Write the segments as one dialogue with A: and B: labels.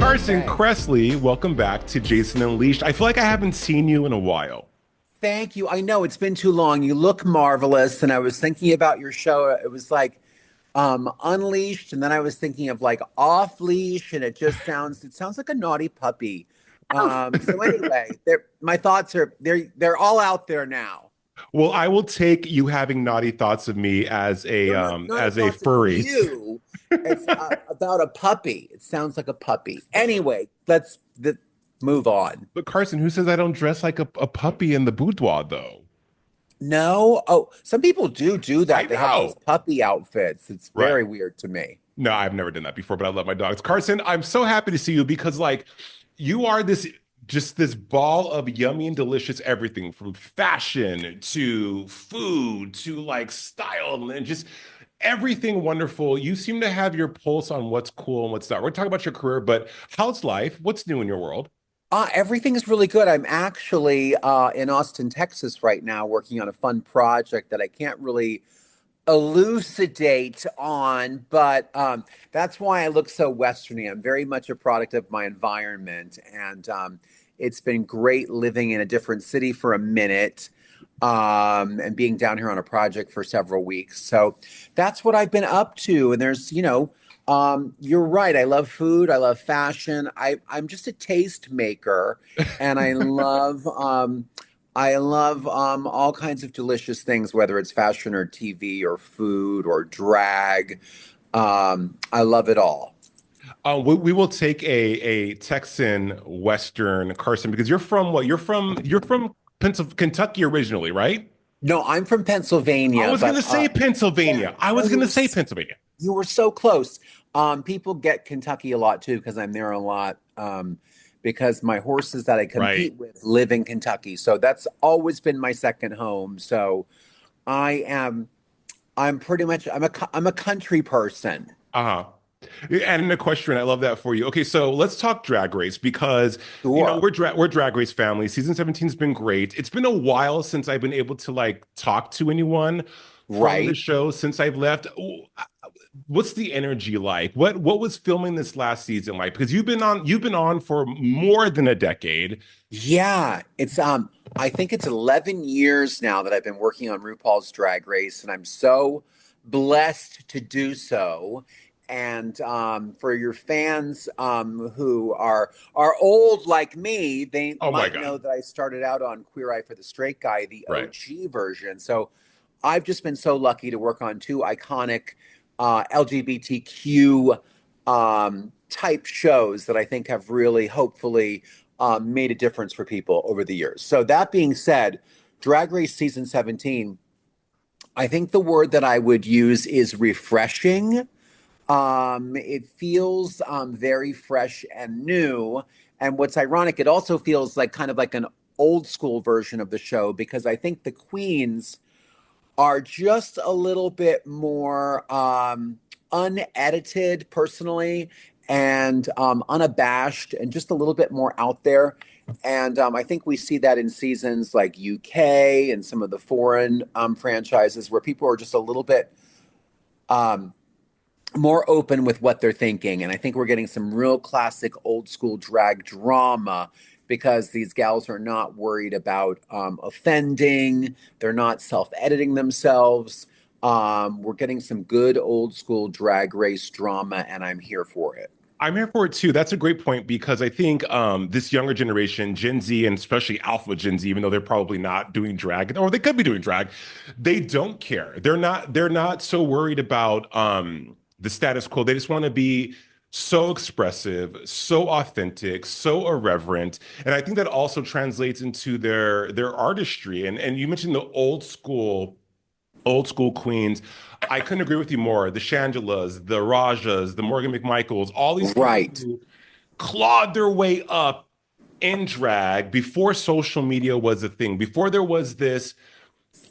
A: Carson
B: Okay.
A: Kressley, welcome back to Jason Unleashed. I feel like I haven't seen you in a while.
B: Thank you. I know it's been too long. You look marvelous. And I was thinking about your show. It was like Unleashed. And then I was thinking of like Off Leash. And it sounds like a naughty puppy. So anyway, my thoughts they're all out there now.
A: Well, I will take you having naughty thoughts of me
B: No, not naughty
A: as a
B: thoughts of
A: furry.
B: you. It's about a puppy. It sounds like a puppy. Anyway, let's move on.
A: But Carson, who says I don't dress like a puppy in the boudoir though?
B: No. Oh, some people do
A: I
B: that. They have those
A: know.
B: puppy outfits. It's
A: Right.
B: very weird to me.
A: No, I've never done that before, but I love my dogs. Carson, I'm so happy to see you because like you are this ball of yummy and delicious everything from fashion to food to like style and just everything wonderful. You seem to have your pulse on what's cool and what's not. We're talking about your career, but how's life? What's new in your world?
B: Everything's really good. I'm actually in Austin, Texas right now, working on a fun project that I can't really elucidate on, but that's why I look so Westerny. I'm very much a product of my environment, and it's been great living in a different city for a minute, and being down here on a project for several weeks. So that's what I've been up to. And you're right. I love food. I love fashion. I'm just a taste maker, and I love all kinds of delicious things, whether it's fashion or TV or food or drag. I love it all.
A: We will take a Texan Western Carson because you're from what? You're from Kentucky originally, right?
B: No, I'm from
A: I
B: Pennsylvania,
A: was gonna
B: but
A: say
B: yeah,
A: Pennsylvania. I
B: no,
A: was gonna say Pennsylvania.
B: you were so close. People get Kentucky a lot too because I'm there a lot. Because my horses that I
A: Right.
B: compete with live in Kentucky, so that's always been my second home. So I am, I'm pretty much, I'm a country person.
A: Uh-huh. And an equestrian, I love that for you. Okay, so let's talk Drag Race because
B: Sure.
A: we're Drag Race family. Season 17's been great. It's been a while since I've been able to like talk to anyone from the
B: Right.
A: show since I've left. What's the energy like? What was filming this last season like? Because you've been on for more than a decade.
B: Yeah, I think it's 11 years now that I've been working on RuPaul's Drag Race, and I'm so blessed to do so. And for your fans who are old like me, they
A: Oh my
B: might
A: God.
B: know that I started out on Queer Eye for the Straight Guy, the
A: Right.
B: OG version. So I've just been so lucky to work on two iconic LGBTQ type shows that I think have really, hopefully, made a difference for people over the years. So that being said, Drag Race season 17, I think the word that I would use is refreshing. It feels very fresh and new. And what's ironic, it also feels like kind of like an old school version of the show because I think the queens are just a little bit more unedited personally and unabashed and just a little bit more out there. And I think we see that in seasons like UK and some of the foreign franchises where people are just a little bit um, more open with what they're thinking. And I think we're getting some real classic old school drag drama because these gals are not worried about offending, they're not self editing themselves. We're getting some good old school drag race drama, and I'm here for it.
A: I'm here for it too. That's a great point because I think this younger generation, Gen Z, and especially Alpha Gen Z, even though they're probably not doing drag, or they could be doing drag, they don't care. They're not so worried about the status quo. They just want to be so expressive, so authentic, so irreverent. And I think that also translates into their artistry. And you mentioned the old school queens. I couldn't agree with you more. The Shangelas, the Rajas, the Morgan McMichaels, all these people
B: Right.
A: who clawed their way up in drag before social media was a thing, before there was this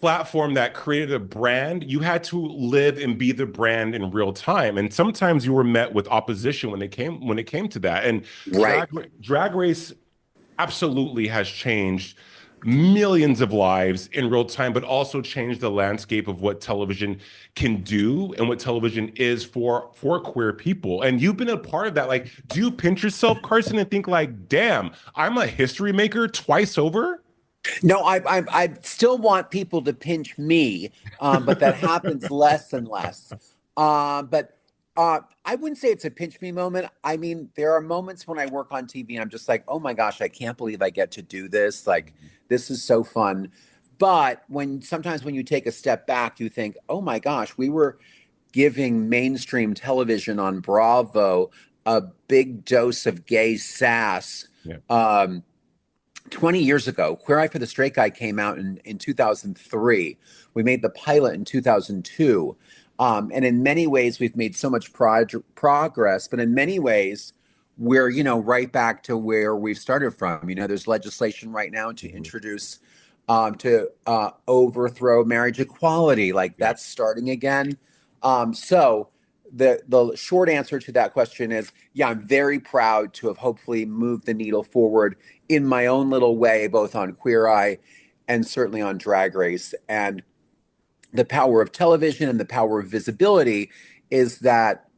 A: platform that created a brand, you had to live and be the brand in real time. And sometimes you were met with opposition when it came to that. And
B: Right.
A: drag race absolutely has changed millions of lives in real time, but also changed the landscape of what television can do and what television is for queer people. And you've been a part of that. Like, do you pinch yourself, Carson, and think like, damn, I'm a history maker twice over?
B: No, I still want people to pinch me, but that happens less and less. But I wouldn't say it's a pinch me moment. I mean, there are moments when I work on TV and I'm just like, oh my gosh, I can't believe I get to do this. Like, this is so fun. But sometimes when you take a step back, you think, oh my gosh, we were giving mainstream television on Bravo a big dose of gay sass.
A: Yeah.
B: Um, 20 years ago. Queer Eye for the Straight Guy came out in 2003. We made the pilot in 2002. And in many ways, we've made so much progress, but in many ways, we're, right back to where we've started from. There's legislation right now to introduce, to overthrow marriage equality. Like
A: Yeah.
B: that's starting again. So the short answer to that question is, yeah, I'm very proud to have hopefully moved the needle forward in my own little way, both on Queer Eye and certainly on Drag Race. And the power of television and the power of visibility is that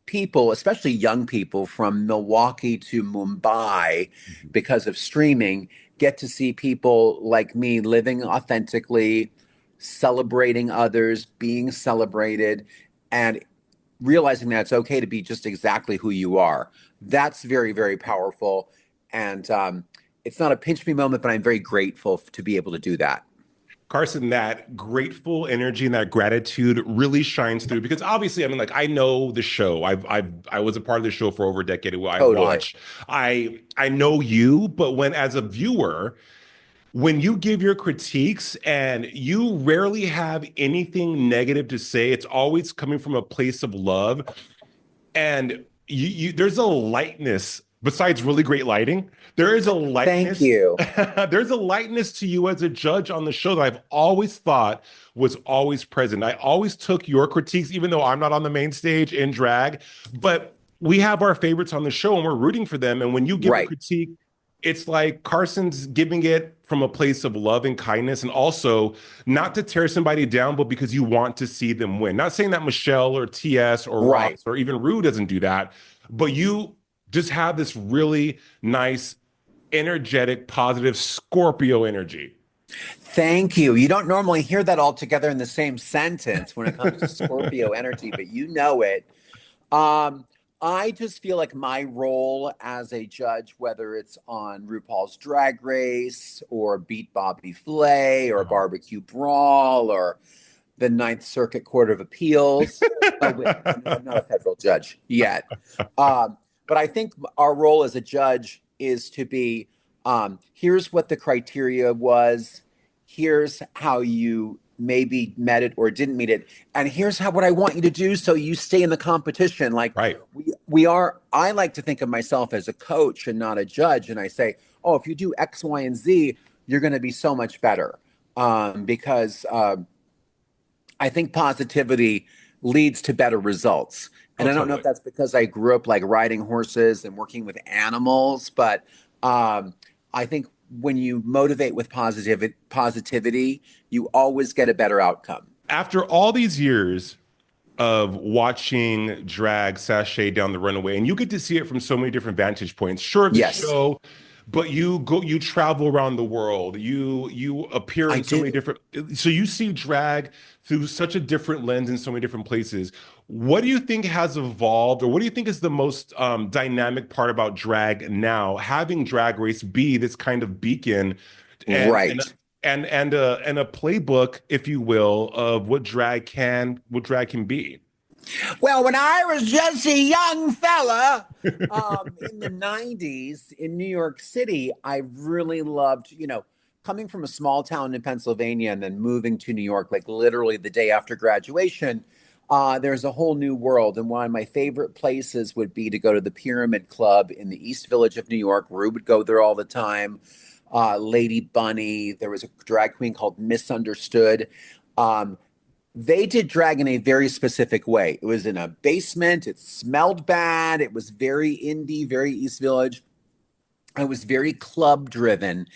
B: people, especially young people from Milwaukee to Mumbai,
A: Mhm.
B: because of streaming, get to see people like me living authentically, celebrating others, being celebrated, and realizing that it's okay to be just exactly who you are. That's very, very powerful. And it's not a pinch me moment, but I'm very grateful to be able to do that.
A: Carson, that grateful energy and that gratitude really shines through because obviously, I mean, like I know the show. I was a part of the show for over a decade. I've
B: Totally.
A: watched. I know you, but when as a viewer, when you give your critiques and you rarely have anything negative to say, it's always coming from a place of love and there's a lightness besides really great lighting. There is a
B: Thank
A: lightness.
B: you.
A: There's a lightness to you as a judge on the show that I've always thought was always present. I always took your critiques, even though I'm not on the main stage in drag, but we have our favorites on the show and we're rooting for them. And when you give a
B: Right.
A: critique, it's like Carson's giving it from a place of love and kindness, and also not to tear somebody down, but because you want to see them win. Not saying that Michelle or TS or
B: Right.
A: Ross or even Rue doesn't do that, but you just have this really nice, energetic, positive Scorpio energy.
B: Thank you. You don't normally hear that all together in the same sentence when it comes to Scorpio energy, but you know it. Um, I just feel like my role as a judge, whether it's on RuPaul's Drag Race or Beat Bobby Flay or
A: Uh-huh.
B: Barbecue Brawl or the Ninth Circuit Court of Appeals. Oh, wait, I'm not a federal judge yet. But I think our role as a judge is to be here's what the criteria was, here's how you maybe met it or didn't meet it, and here's how what I want you to do so you stay in the competition. Like
A: Right.
B: we are, I like to think of myself as a coach and not a judge, and I say, oh, if you do X, Y, and Z, you're going to be so much better because I think positivity leads to better results.
A: Oh,
B: And I don't know if
A: totally.
B: that's because I grew up like riding horses and working with animals, but I think when you motivate with positivity, you always get a better outcome.
A: After all these years of watching drag sashay down the runaway, and you get to see it from so many different vantage points. Sure, the
B: Yes,
A: show, but you travel around the world. You appear
B: I
A: in so many
B: do.
A: different. So you see drag through such a different lens in so many different places. What do you think has evolved, or what do you think is the most dynamic part about drag now? Having Drag Race be this kind of beacon and
B: Right.
A: and a playbook, if you will, of what drag can be.
B: Well, when I was just a young fella in the 90s in New York City, I really loved, coming from a small town in Pennsylvania and then moving to New York, like literally the day after graduation. There's a whole new world. And one of my favorite places would be to go to the Pyramid Club in the East Village of New York. Rue would go there all the time. Lady Bunny. There was a drag queen called Misunderstood. Um, they did drag in a very specific way. It was in a basement. It smelled bad. It was very indie, very East Village. It was very club driven.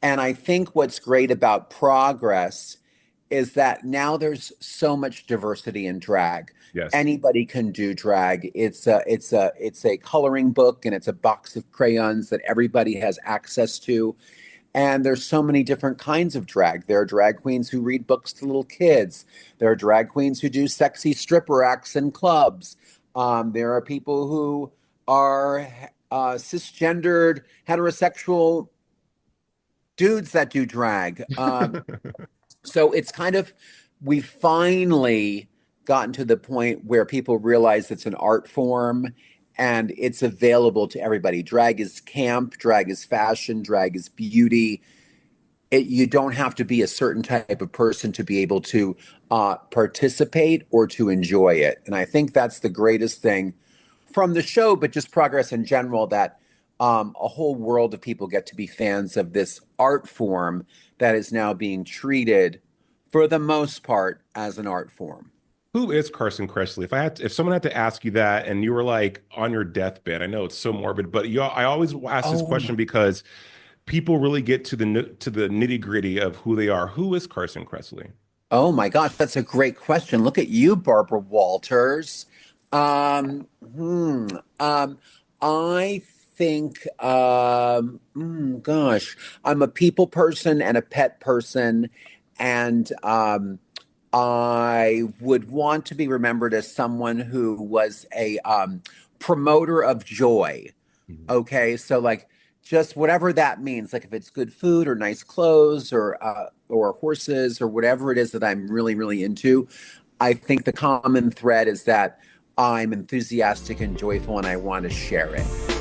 B: And I think what's great about Progress is that now there's so much diversity in drag.
A: Yes.
B: Anybody can do drag. It's a coloring book and it's a box of crayons that everybody has access to. And there's so many different kinds of drag. There are drag queens who read books to little kids. There are drag queens who do sexy stripper acts in clubs. There are people who are cisgendered, heterosexual dudes that do drag. So it's kind of, we finally gotten to the point where people realize it's an art form and it's available to everybody. Drag is camp, drag is fashion, drag is beauty. You don't have to be a certain type of person to be able to participate or to enjoy it. And I think that's the greatest thing from the show, but just Progress in general, that a whole world of people get to be fans of this art form that is now being treated, for the most part, as an art form.
A: Who is Carson Kressley? If someone had to ask you that and you were like on your deathbed, I know it's so morbid, but I always ask this
B: Oh
A: question because people really get to the nitty gritty of who they are. Who is Carson Kressley?
B: Oh my gosh, that's a great question. Look at you, Barbara Walters. Um, hmm, um, I think, gosh, I'm a people person and a pet person, and I would want to be remembered as someone who was a promoter of joy.
A: Mhm.
B: Okay, so like just whatever that means, like if it's good food or nice clothes or horses or whatever it is that I'm really really into, I think the common thread is that I'm enthusiastic and joyful and I want to share it.